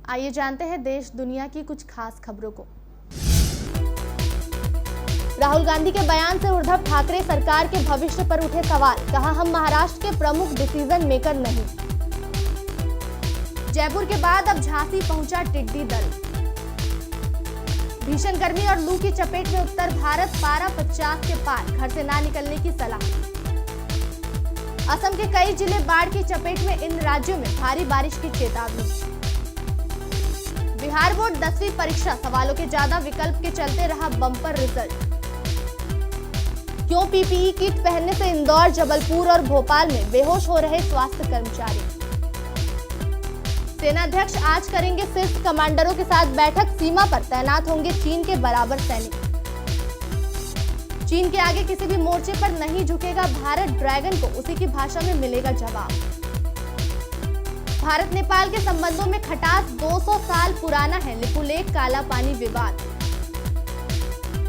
आइए जानते हैं देश दुनिया की कुछ खास खबरों को। राहुल गांधी के बयान से उद्धव ठाकरे सरकार के भविष्य पर उठे सवाल, कहा हम महाराष्ट्र के प्रमुख डिसीजन मेकर नहीं। जयपुर के बाद अब झांसी पहुंचा टिड्डी दल। भीषण गर्मी और लू की चपेट में उत्तर भारत, पारा 50 के पार, घर से ना निकलने की सलाह। असम के कई जिले बाढ़ की चपेट में, इन राज्यों में भारी बारिश की चेतावनी। बिहार बोर्ड 10वीं परीक्षा, सवालों के ज्यादा विकल्प के चलते रहा बम्पर रिजल्ट। क्यों पीपीई किट पहनने से इंदौर, जबलपुर और भोपाल में बेहोश हो रहे स्वास्थ्य कर्मचारी। सेनाध्यक्ष आज करेंगे शीर्ष कमांडरों के साथ बैठक, सीमा पर तैनात होंगे चीन के बराबर सैनिक। चीन के आगे किसी भी मोर्चे पर नहीं झुकेगा भारत, ड्रैगन को उसी की भाषा में मिलेगा जवाब। भारत नेपाल के संबंधों में खटास 200 साल पुराना है, लिपुलेख काला पानी विवाद।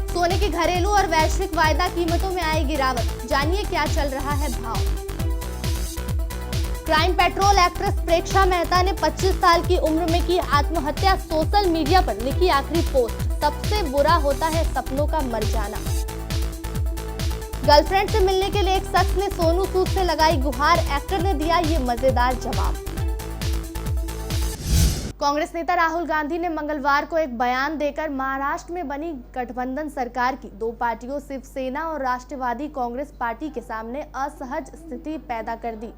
सोने की घरेलू और वैश्विक वायदा कीमतों में आई गिरावट, जानिए क्या चल रहा है भाव। क्राइम पेट्रोल एक्ट्रेस प्रेक्षा मेहता ने 25 साल की उम्र में की आत्महत्या, सोशल मीडिया पर लिखी आखिरी पोस्ट, सबसे बुरा होता है सपनों का मर जाना। गर्लफ्रेंड से मिलने के लिए एक शख्स ने सोनू सूद से लगाई गुहार, एक्टर ने दिया ये मजेदार जवाब। कांग्रेस नेता राहुल गांधी ने मंगलवार को एक बयान देकर महाराष्ट्र में बनी गठबंधन सरकार की दो पार्टियों शिवसेना और राष्ट्रवादी कांग्रेस पार्टी के सामने असहज स्थिति पैदा कर दी।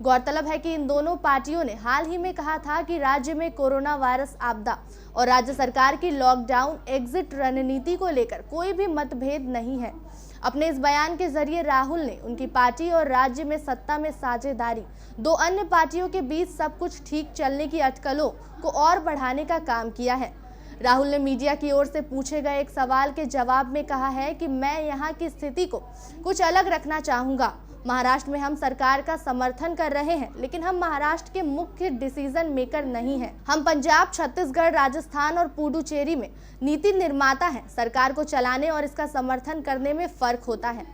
गौरतलब है कि इन दोनों पार्टियों ने हाल ही में कहा था कि राज्य में कोरोना वायरस आपदा और राज्य सरकार की लॉकडाउन एग्जिट रणनीति को लेकर कोई भी मतभेद नहीं है। अपने इस बयान के जरिए राहुल ने उनकी पार्टी और राज्य में सत्ता में साझेदारी दो अन्य पार्टियों के बीच सब कुछ ठीक चलने की अटकलों को और बढ़ाने का काम किया है। राहुल ने मीडिया की ओर से पूछे गए एक सवाल के जवाब में कहा है कि मैं यहाँ की स्थिति को कुछ अलग रखना चाहूंगा। महाराष्ट्र में हम सरकार का समर्थन कर रहे हैं, लेकिन हम महाराष्ट्र के मुख्य डिसीजन मेकर नहीं हैं। हम पंजाब, छत्तीसगढ़, राजस्थान और पुडुचेरी में नीति निर्माता हैं। सरकार को चलाने और इसका समर्थन करने में फर्क होता है।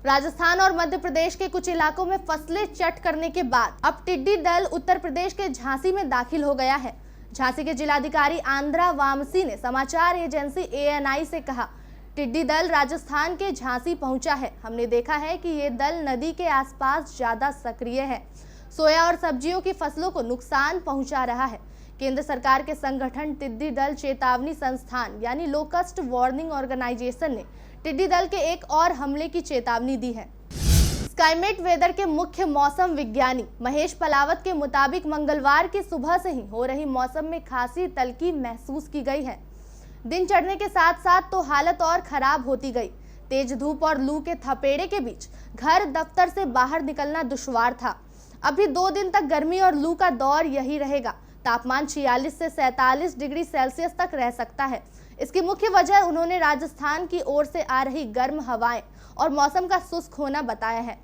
राजस्थान और मध्य प्रदेश के कुछ इलाकों में फसलें चट करने के बाद अब टिड्डी दल उत्तर प्रदेश के झांसी में दाखिल हो गया है। झांसी के जिलाधिकारी आंद्रा वामसी ने समाचार एजेंसी ANI से कहा, टिड्डी दल राजस्थान के झांसी पहुंचा है। हमने देखा है कि ये दल नदी के आसपास ज्यादा सक्रिय है, सोया और सब्जियों की फसलों को नुकसान पहुंचा रहा है। केंद्र सरकार के संगठन टिड्डी दल चेतावनी संस्थान यानी लोकस्ट वार्निंग ऑर्गेनाइजेशन ने टिड्डी दल के एक और हमले की चेतावनी दी है। स्काईमेट वेदर के मुख्य मौसम विज्ञानी महेश पलावत के मुताबिक मंगलवार की सुबह से ही हो रही मौसम में खासी तल्खी महसूस की गई है। दिन चढ़ने के साथ साथ तो हालत और खराब होती गई। तेज धूप और लू के थपेड़े के बीच घर दफ्तर से बाहर निकलना दुश्वार था। अभी 2 दिन तक गर्मी और लू का दौर यही रहेगा। तापमान 46 से 47 डिग्री सेल्सियस तक रह सकता है। इसकी मुख्य वजह उन्होंने राजस्थान की ओर से आ रही गर्म हवाएं और मौसम का शुष्क होना बताया है।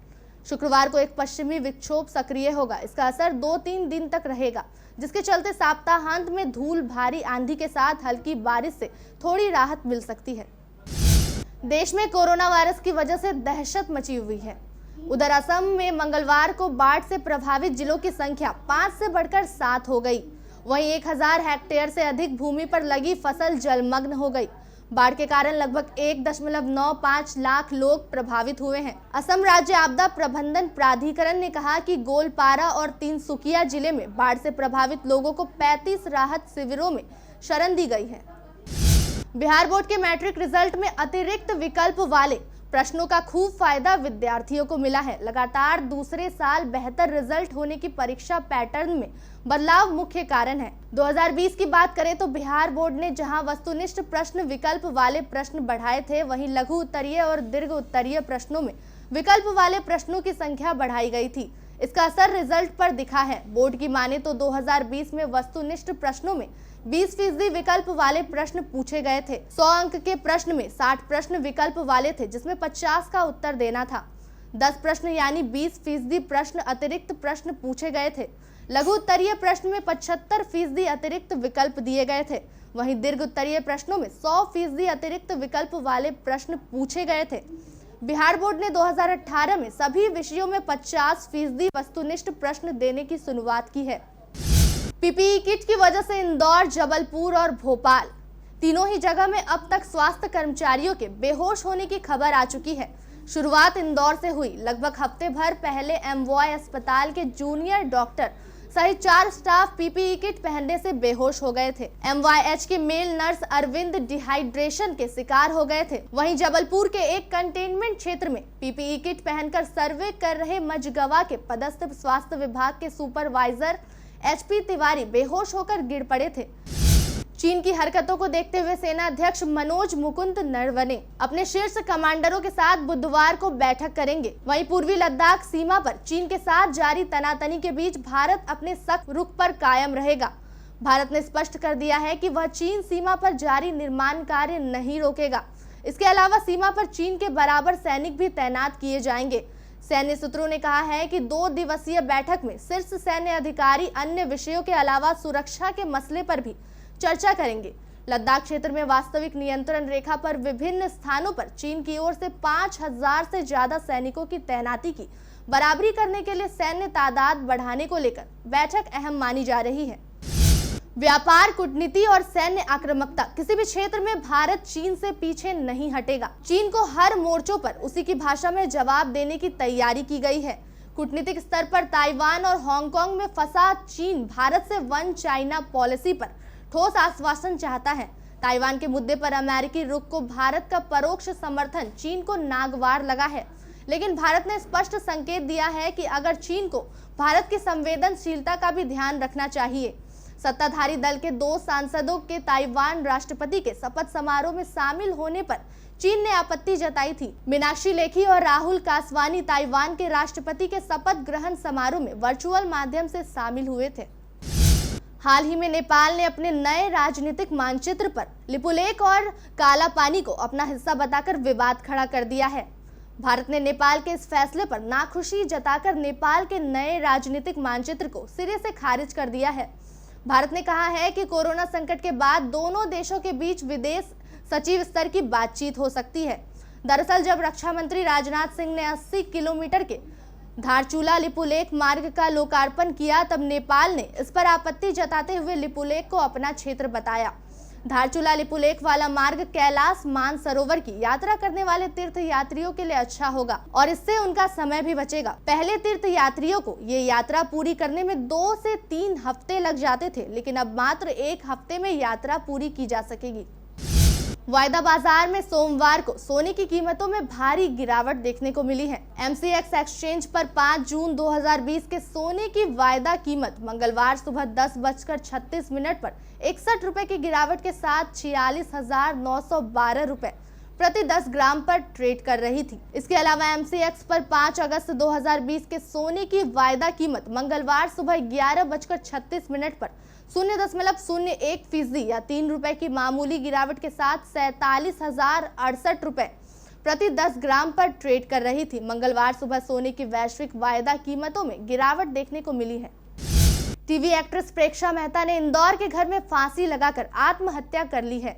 शुक्रवार को एक पश्चिमी विक्षोभ सक्रिय होगा। इसका असर 2-3 दिन तक रहेगा, जिसके चलते सप्ताहांत में धूल भारी आंधी के साथ हल्की बारिश से थोड़ी राहत मिल सकती है। देश में कोरोना वायरस की वजह से दहशत मची हुई है। उधर असम में मंगलवार को बाढ़ से प्रभावित जिलों की संख्या 5 से बढ़कर 7 हो गई। वहीं 1000 हेक्टेयर से अधिक भूमि पर लगी फसल जलमग्न हो गई। बाढ़ के कारण लगभग 1.95 लाख लोग प्रभावित हुए हैं। असम राज्य आपदा प्रबंधन प्राधिकरण ने कहा कि गोलपारा और तिनसुकिया जिले में बाढ़ से प्रभावित लोगों को 35 राहत शिविरों में शरण दी गई है। बिहार बोर्ड के मैट्रिक रिजल्ट में अतिरिक्त विकल्प वाले प्रश्नों का खूब फायदा विद्यार्थियों को मिला है। लगातार दूसरे साल बेहतर रिजल्ट होने की परीक्षा पैटर्न में बदलाव मुख्य कारण है। 2020 की बात करें तो बिहार बोर्ड ने जहां वस्तुनिष्ठ प्रश्न विकल्प वाले प्रश्न बढ़ाए थे, वहीं लघु उत्तरीय और दीर्घ उत्तरीय प्रश्नों में विकल्प वाले प्रश्नों की संख्या बढ़ाई गई थी। इसका असर रिजल्ट पर दिखा है। बोर्ड की माने तो 2020 में वस्तुनिष्ठ प्रश्नों में 20% विकल्प वाले प्रश्न पूछे गए थे। 100 अंक के प्रश्न में 60 प्रश्न विकल्प वाले थे, जिसमें 50 का उत्तर देना था। 10 प्रश्न यानी 20% प्रश्न अतिरिक्त प्रश्न पूछे गए थे। लघु उत्तरीय प्रश्न में 75% अतिरिक्त विकल्प दिए गए थे। वहीं दीर्घ उत्तरीय प्रश्नों में 100% अतिरिक्त विकल्प वाले प्रश्न पूछे गए थे। बिहार बोर्ड ने 2018 में सभी विषयों में 50% वस्तुनिष्ठ प्रश्न देने की शुरुआत की है। पीपीई किट की वजह से इंदौर, जबलपुर और भोपाल तीनों ही जगह में अब तक स्वास्थ्य कर्मचारियों के बेहोश होने की खबर आ चुकी है। शुरुआत इंदौर से हुई। लगभग हफ्ते भर पहले एमवाय अस्पताल के जूनियर डॉक्टर सहित 4 स्टाफ पीपीई किट पहनने से बेहोश हो गए थे। एमवायएच के मेल नर्स अरविंद डिहाइड्रेशन के शिकार हो गए थे। वहीं जबलपुर के एक कंटेनमेंट क्षेत्र में पीपीई किट पहनकर सर्वे कर रहे मझगवा के पदस्थ स्वास्थ्य विभाग के सुपरवाइजर एचपी तिवारी बेहोश होकर गिर पड़े थे। चीन की हरकतों को देखते हुए सेना अध्यक्ष मनोज मुकुंद नरवणे अपने शीर्ष कमांडरों के साथ बुधवार को बैठक करेंगे। वहीं पूर्वी लद्दाख सीमा पर चीन के साथ जारी तनातनी के बीच भारत अपने सख्त रुख पर कायम रहेगा। भारत ने स्पष्ट कर दिया है कि वह चीन सीमा पर जारी निर्माण कार्य नहीं रोकेगा। इसके अलावा सीमा पर चीन के बराबर सैनिक भी तैनात किए जाएंगे। सैन्य सूत्रों ने कहा है कि 2 दिवसीय बैठक में शीर्ष सैन्य अधिकारी अन्य विषयों के अलावा सुरक्षा के मसले पर भी चर्चा करेंगे। लद्दाख क्षेत्र में वास्तविक नियंत्रण रेखा पर विभिन्न स्थानों पर चीन की ओर से 5000 से ज्यादा सैनिकों की तैनाती की बराबरी करने के लिए सैन्य तादाद बढ़ाने को लेकर बैठक अहम मानी जा रही है। व्यापार, कूटनीति और सैन्य आक्रामकता, किसी भी क्षेत्र में भारत चीन से पीछे नहीं हटेगा। चीन को हर मोर्चों पर उसी की भाषा में जवाब देने की तैयारी की गई है। कूटनीतिक स्तर पर ताइवान और हांगकांग में फंसा चीन भारत से वन चाइना पॉलिसी पर ठोस आश्वासन चाहता है। ताइवान के मुद्दे पर अमेरिकी रुख को भारत का परोक्ष समर्थन चीन को नागवार लगा है, लेकिन भारत ने स्पष्ट संकेत दिया है कि अगर चीन को भारत की संवेदनशीलता का भी ध्यान रखना चाहिए। सत्ताधारी दल के 2 सांसदों के ताइवान राष्ट्रपति के शपथ समारोह में शामिल होने पर चीन ने आपत्ति जताई थी। मीनाक्षी लेखी और राहुल कासवानी ताइवान के राष्ट्रपति के शपथ ग्रहण समारोह में वर्चुअल माध्यम से शामिल हुए थे। हाल ही में नेपाल ने अपने नए राजनीतिक मानचित्र पर लिपुलेख और काला पानी को अपना हिस्सा बताकर विवाद खड़ा कर दिया है। भारत ने नेपाल के इस फैसले पर नाखुशी जताकर नेपाल के नए राजनीतिक मानचित्र को सिरे से खारिज कर दिया है। भारत ने कहा है कि कोरोना संकट के बाद दोनों देशों के बीच विदेश सचिव स्तर की बातचीत हो सकती है। दरअसल जब रक्षा मंत्री राजनाथ सिंह ने 80 किलोमीटर के धारचूला लिपुलेख मार्ग का लोकार्पण किया, तब नेपाल ने इस पर आपत्ति जताते हुए लिपुलेख को अपना क्षेत्र बताया। धारचूला लिपुलेख वाला मार्ग कैलाश मानसरोवर की यात्रा करने वाले तीर्थ यात्रियों के लिए अच्छा होगा और इससे उनका समय भी बचेगा। पहले तीर्थ यात्रियों को ये यात्रा पूरी करने में 2 से 3 हफ्ते लग जाते थे, लेकिन अब मात्र 1 हफ्ते में यात्रा पूरी की जा सकेगी। वायदा बाजार में सोमवार को सोने की कीमतों में भारी गिरावट देखने को मिली है। एमसीएक्स एक्सचेंज पर 5 जून 2020 के सोने की वायदा कीमत मंगलवार सुबह 10:36 पर 61 रुपए की गिरावट के साथ 46,912 रुपए प्रति 10 ग्राम पर ट्रेड कर रही थी। इसके अलावा एमसीएक्स पर 5 अगस्त 2020 के सोने की वायदा कीमत मंगलवार सुबह 11:36 पर 0.01% या 3 रुपए की मामूली गिरावट के साथ 47,068 रुपए प्रति 10 ग्राम पर ट्रेड कर रही थी। मंगलवार सुबह सोने की वैश्विक वायदा कीमतों में गिरावट देखने को मिली है। टीवी एक्ट्रेस प्रेक्षा मेहता ने इंदौर के घर में फांसी लगाकर आत्महत्या कर ली है।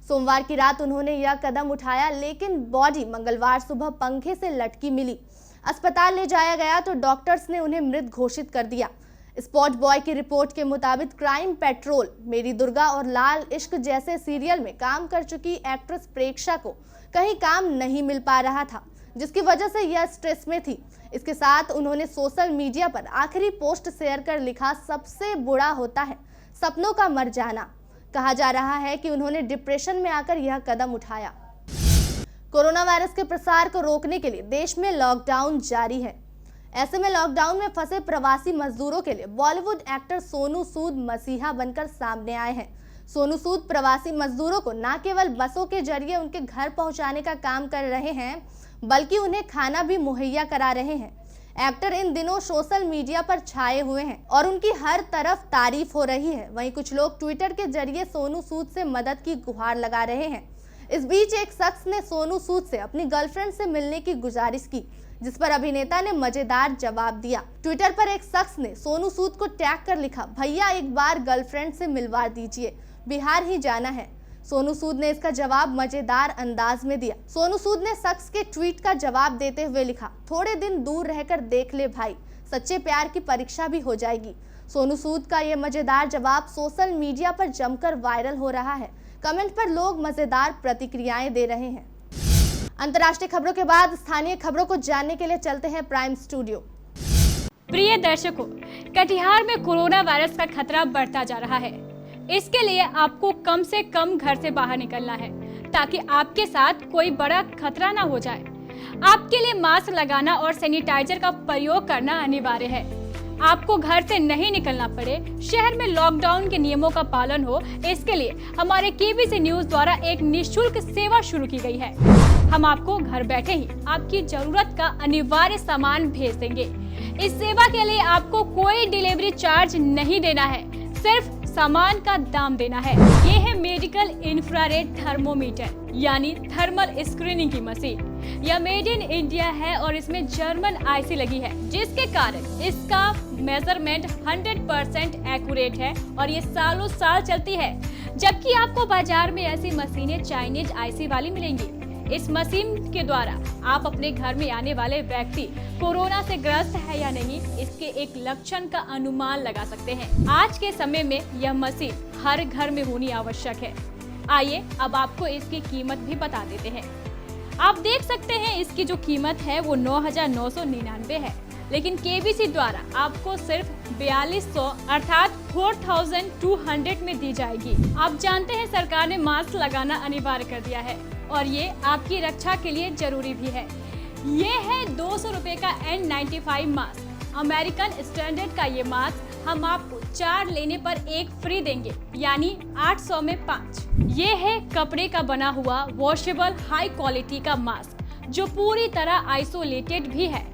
सोमवार की रात उन्होंने यह कदम उठाया, लेकिन बॉडी मंगलवार सुबह पंखे से लटकी मिली। अस्पताल ले जाया गया तो डॉक्टर्स ने उन्हें मृत घोषित कर दिया। स्पॉट बॉय की रिपोर्ट के मुताबिक क्राइम पेट्रोल, मेरी दुर्गा और लाल इश्क जैसे सीरियल में काम कर चुकी एक्ट्रेस प्रेक्षा को कहीं काम नहीं मिल पा रहा था, जिसकी वजह से यह स्ट्रेस में थी। इसके साथ उन्होंने सोशल मीडिया पर आखिरी पोस्ट शेयर कर लिखा, सबसे बुरा होता है सपनों का मर जाना। कहा जा रहा है कि उन्होंने डिप्रेशन में आकर यह कदम उठाया। कोरोना वायरस के प्रसार को रोकने के लिए देश में लॉकडाउन जारी है। ऐसे में लॉकडाउन में फंसे प्रवासी मजदूरों के लिए बॉलीवुड एक्टर सोनू सूद मसीहा बनकर सामने आए हैं। सोनू सूद प्रवासी मजदूरों को न केवल बसों के जरिए उनके घर पहुंचाने का काम कर रहे हैं, बल्कि उन्हें खाना भी मुहैया करा रहे हैं। एक्टर इन दिनों सोशल मीडिया पर छाए हुए हैं और उनकी हर तरफ तारीफ हो रही है। वहीं कुछ लोग ट्विटर के जरिए सोनू सूद से मदद की गुहार लगा रहे हैं। इस बीच एक शख्स ने सोनू सूद से अपनी गर्लफ्रेंड से मिलने की गुजारिश की, जिस पर अभिनेता ने मजेदार जवाब दिया। ट्विटर पर एक शख्स ने सोनू सूद को टैग कर लिखा, भैया एक बार गर्लफ्रेंड से मिलवा दीजिए, बिहार ही जाना है। सोनू सूद ने इसका जवाब मजेदार अंदाज में दिया। सोनू सूद ने शख्स के ट्वीट का जवाब देते हुए लिखा, थोड़े दिन दूर रहकर देख ले भाई, सच्चे प्यार की परीक्षा भी हो जाएगी। सोनू सूद का ये मजेदार जवाब सोशल मीडिया पर जमकर वायरल हो रहा है। कमेंट पर लोग मजेदार प्रतिक्रियाएं दे रहे हैं। अंतर्राष्ट्रीय खबरों के बाद स्थानीय खबरों को जानने के लिए चलते हैं प्राइम स्टूडियो। प्रिय दर्शकों, कटिहार में कोरोना वायरस का खतरा बढ़ता जा रहा है। इसके लिए आपको कम से कम घर से बाहर निकलना है ताकि आपके साथ कोई बड़ा खतरा ना हो जाए। आपके लिए मास्क लगाना और सैनिटाइजर का प्रयोग करना अनिवार्य है। आपको घर से नहीं निकलना पड़े, शहर में लॉकडाउन के नियमों का पालन हो, इसके लिए हमारे केबीसी न्यूज द्वारा एक निःशुल्क सेवा शुरू की गई है। हम आपको घर बैठे ही आपकी जरूरत का अनिवार्य सामान भेज देंगे। इस सेवा के लिए आपको कोई डिलीवरी चार्ज नहीं देना है, सिर्फ सामान का दाम देना है। ये है मेडिकल इंफ्रारेड थर्मोमीटर यानी थर्मल स्क्रीनिंग की मशीन। यह मेड इन इंडिया है और इसमें जर्मन आईसी लगी है, जिसके कारण इसका मेजरमेंट 100% एक्यूरेट है और ये सालों साल चलती है। जबकि आपको बाजार में ऐसी मशीनें चाइनीज आईसी वाली मिलेंगी। इस मशीन के द्वारा आप अपने घर में आने वाले व्यक्ति कोरोना से ग्रस्त है या नहीं, इसके एक लक्षण का अनुमान लगा सकते हैं। आज के समय में यह मशीन हर घर में होनी आवश्यक है। आइए अब आपको इसकी कीमत भी बता देते हैं। आप देख सकते हैं इसकी जो कीमत है वो 9,999 है, लेकिन केबीसी द्वारा आपको सिर्फ 4200 अर्थात 4200 में दी जाएगी। आप जानते हैं सरकार ने मास्क लगाना अनिवार्य कर दिया है और ये आपकी रक्षा के लिए जरूरी भी है। ये है 200 रुपए का N95 मास्क। अमेरिकन स्टैंडर्ड का ये मास्क हम आपको 4 लेने पर 1 फ्री देंगे, यानी 800 में 5। ये है कपड़े का बना हुआ वॉशेबल हाई क्वालिटी का मास्क, जो पूरी तरह आइसोलेटेड भी है,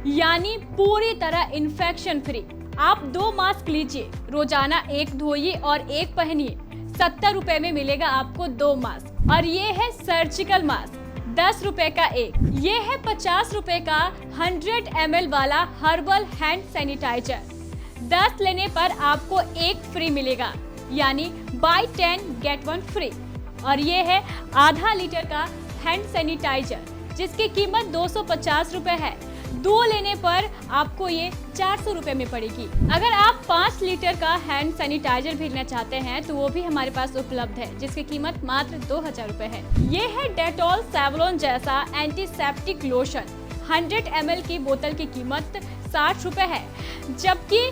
यानी पूरी तरह इन्फेक्शन फ्री। आप 2 मास्क लीजिए, रोजाना 1 धोइए और 1 पहनिए। 70 रुपए में मिलेगा आपको 2 मास्क। और ये है सर्जिकल मास्क, 10 रुपए का 1। ये है 50 रुपए का 100 ml वाला हर्बल हैंड सैनिटाइजर। 10 लेने पर आपको 1 फ्री मिलेगा, यानी बाय 10 गेट 1 फ्री। और ये है आधा लीटर का हैंड सैनिटाइजर, जिसकी कीमत 250 रुपए है। 2 लेने पर आपको ये 400 रुपए में पड़ेगी। अगर आप 5 लीटर का हैंड सैनिटाइजर भेजना चाहते हैं तो वो भी हमारे पास उपलब्ध है, जिसकी कीमत मात्र 2000 रुपए है। ये है डेटॉल सैवलॉन जैसा एंटीसेप्टिक लोशन। 100 ml की बोतल की कीमत 60 रुपए है, जबकि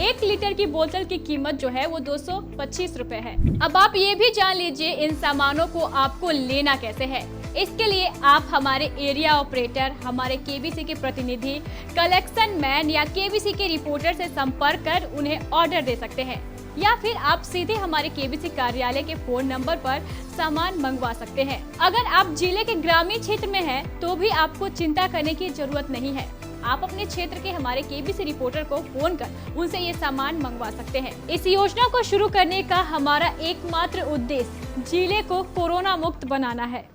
1 लीटर की बोतल की कीमत जो है वो 225 रुपए है। अब आप ये भी जान लीजिए इन सामानों को आपको लेना कैसे है। इसके लिए आप हमारे एरिया ऑपरेटर, हमारे केबीसी के प्रतिनिधि, कलेक्शन मैन या केबीसी के रिपोर्टर से संपर्क कर उन्हें ऑर्डर दे सकते हैं, या फिर आप सीधे हमारे केबीसी कार्यालय के फोन नंबर पर सामान मंगवा सकते हैं। अगर आप जिले के ग्रामीण क्षेत्र में हैं, तो भी आपको चिंता करने की जरूरत नहीं है। आप अपने क्षेत्र के हमारे केबीसी रिपोर्टर को फोन कर उनसे ये सामान मंगवा सकते हैं। इस योजना को शुरू करने का हमारा एकमात्र उद्देश्य जिले को कोरोना मुक्त बनाना है।